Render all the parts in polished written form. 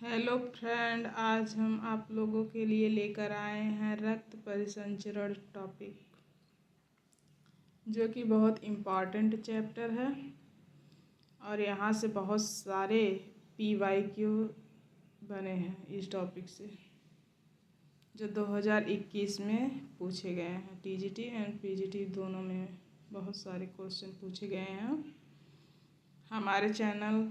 Hello friend, आज हम आप लोगों के लिए लेकर आए हैं रक्त परिसंचरण टॉपिक, जो कि बहुत इम्पॉर्टेंट चैप्टर है और यहाँ से बहुत सारे PYQ बने हैं इस टॉपिक से, जो 2021 में पूछे गए हैं। TGT एंड PGT दोनों में बहुत सारे क्वेश्चन पूछे गए हैं। हमारे चैनल,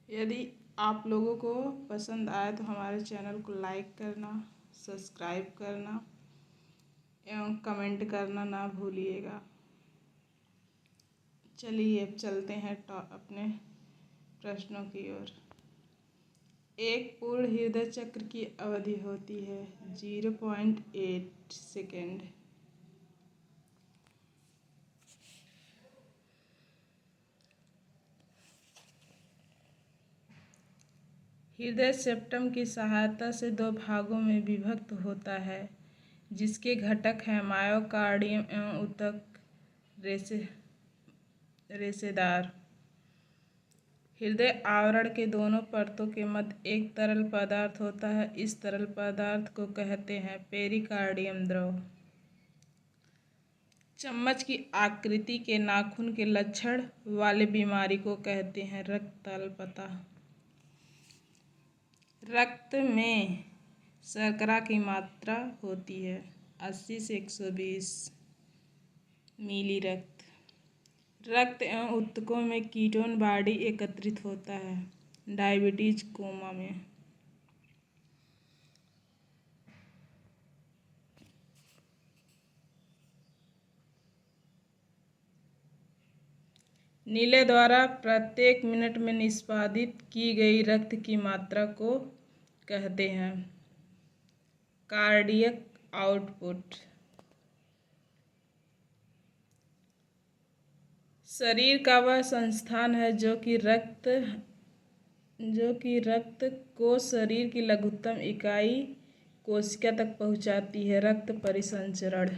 यदि आप लोगों को पसंद आए तो हमारे चैनल को लाइक करना, सब्सक्राइब करना एवं कमेंट करना ना भूलिएगा। चलिए अब चलते हैं अपने प्रश्नों की ओर। एक पूर्ण हृदय चक्र की अवधि होती है 0.8 सेकेंड। हृदय सेप्टम की सहायता से दो भागों में विभक्त होता है, जिसके घटक हैं मायोकार्डियम एवं ऊतक रेशेदार। हृदय आवरण के दोनों परतों के मध्य एक तरल पदार्थ होता है। इस तरल पदार्थ को कहते हैं पेरिकार्डियम द्रव। चम्मच की आकृति के नाखून के लक्षण वाले बीमारी को कहते हैं रक्ताल्पता। रक्त में शर्करा की मात्रा होती है 80 से 120 मिली। रक्त एवं ऊतकों में कीटोन बॉडी एकत्रित होता है डायबिटीज कोमा में। नीले द्वारा प्रत्येक मिनट में निष्पादित की गई रक्त की मात्रा को कहते हैं कार्डियक आउटपुट। शरीर का वह संस्थान है जो कि रक्त को शरीर की लघुत्तम इकाई कोशिका तक पहुंचाती है। रक्त परिसंचरण।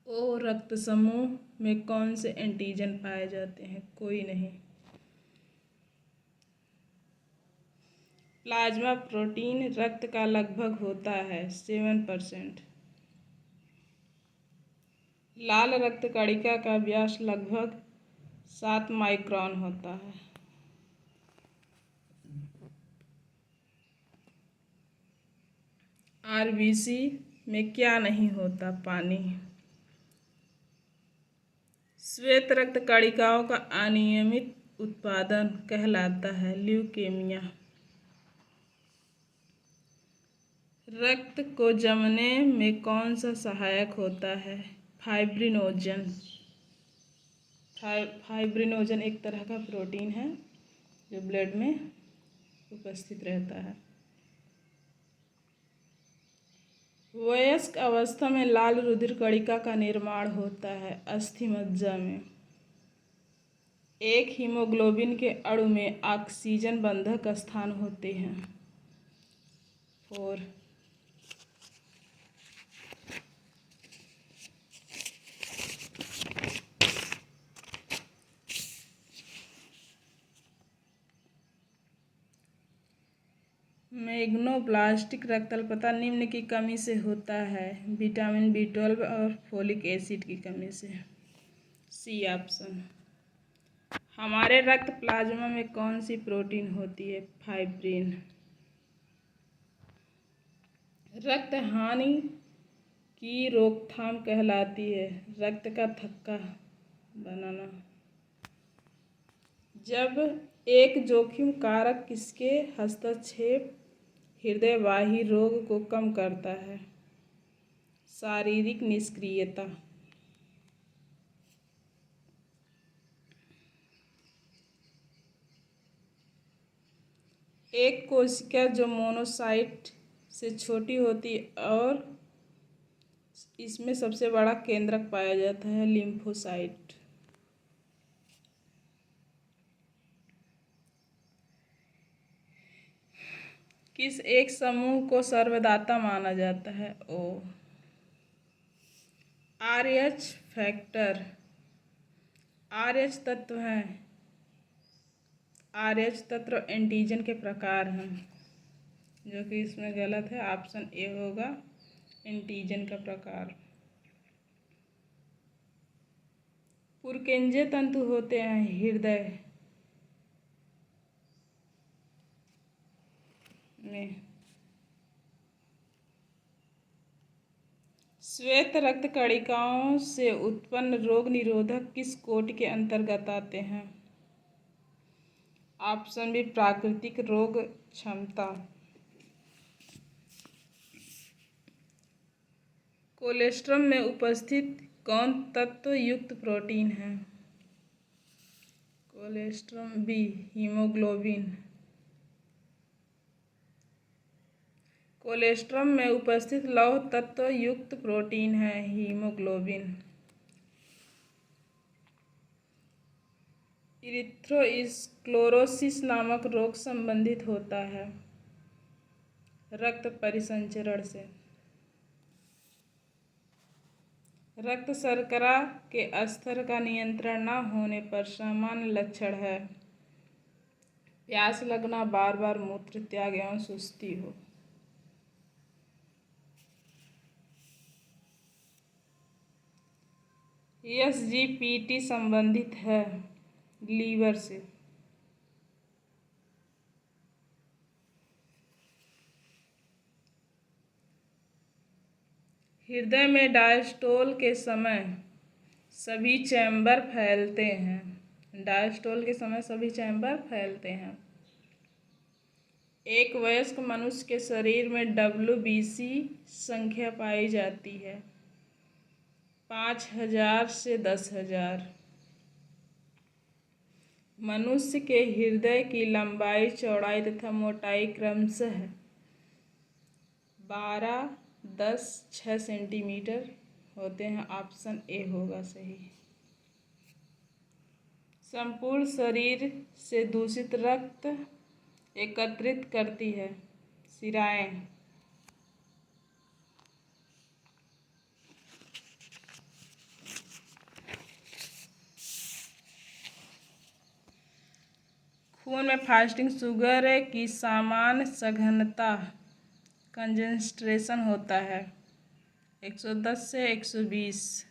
ओ रक्त समूह में कौन से एंटीजन पाए जाते हैं? कोई नहीं। प्लाज्मा प्रोटीन रक्त का लगभग होता है 7%। लाल रक्त कणिका का व्यास लगभग 7 माइक्रोन होता है। RBC में क्या नहीं होता? पानी। श्वेत रक्त कणिकाओं का अनियमित उत्पादन कहलाता है ल्यूकेमिया। रक्त को जमने में कौन सा सहायक होता है? फाइब्रिनोजन। फाइब्रिनोजन एक तरह का प्रोटीन है जो ब्लड में उपस्थित रहता है। वयस्क अवस्था में लाल रुधिर कणिका का निर्माण होता है अस्थिमज्जा में। एक हीमोग्लोबिन के अणु में ऑक्सीजन बंधक स्थान होते हैं 4। मैग्नोब्लास्टिक रक्ताल्पता निम्न की कमी से होता है विटामिन B12 और फोलिक एसिड की कमी से। C option. हमारे रक्त प्लाज्मा में कौन सी प्रोटीन होती है? फाइब्रिन। रक्त हानि की रोकथाम कहलाती है रक्त का थक्का बनाना। जब एक जोखिम कारक किसके हस्तक्षेप हृदय वाही रोग को कम करता है? शारीरिक निष्क्रियता। एक कोशिका जो मोनोसाइट से छोटी होती और इसमें सबसे बड़ा केंद्रक पाया जाता है लिम्फोसाइट। किस एक समूह को सर्वदाता माना जाता है? ओ। RH factor. RH तत्व हैं RH तत्व एंटीजन के प्रकार हैं, जो कि इसमें गलत है। ऑप्शन ए होगा एंटीजन का प्रकार। पुरकेंजे तंतु होते हैं हृदय में। श्वेत रक्त कणिकाओं से उत्पन्न रोग निरोधक किस कोटि के अंतर्गत आते हैं? ऑप्शन बी प्राकृतिक रोग क्षमता। कोलेस्ट्रम में उपस्थित कौन तत्व युक्त प्रोटीन है? Colostrum B haemoglobin. कोलेस्ट्रम में उपस्थित लौह तत्व युक्त प्रोटीन है हीमोग्लोबिन। इरिथ्रोस्क्लेरोसिस नामक रोग संबंधित होता है रक्त परिसंचरण से। रक्त शर्करा के स्तर का नियंत्रण न होने पर सामान्य लक्षण है प्यास लगना, बार बार मूत्र त्याग एवं सुस्ती हो। SGPT संबंधित है लीवर से। हृदय में डायस्टोल के समय सभी चैम्बर फैलते हैं। डायस्टोल के समय सभी चैम्बर फैलते हैं। एक वयस्क मनुष्य के शरीर में WBC संख्या पाई जाती है 5000 से 10,000। मनुष्य के हृदय की लंबाई, चौड़ाई तथा मोटाई क्रमशः 12, 10, 6 सेंटीमीटर होते हैं। ऑप्शन ए होगा सही। संपूर्ण शरीर से दूषित रक्त एकत्रित करती है शिराएं। खून में फास्टिंग शुगर की सामान्य सघनता कंसंट्रेशन होता है 110 से 120।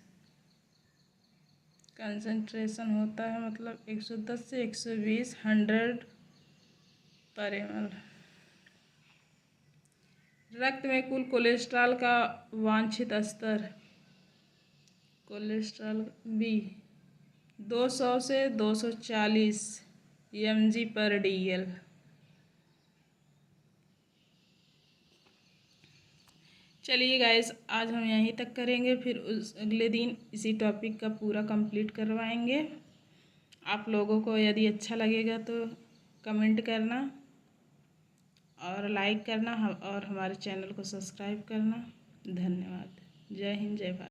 कंसंट्रेशन होता है मतलब 110 से 120 100/ml। रक्त में कुल कोलेस्ट्रॉल का वांछित स्तर कोलेस्ट्रॉल बी 200 से 240 mg/dl। चलिए गाइस, आज हम यहीं तक करेंगे, फिर उस अगले दिन इसी टॉपिक का पूरा कंप्लीट करवाएंगे। आप लोगों को यदि अच्छा लगेगा तो कमेंट करना और लाइक करना और हमारे चैनल को सब्सक्राइब करना। धन्यवाद। जय हिंद, जय भारत।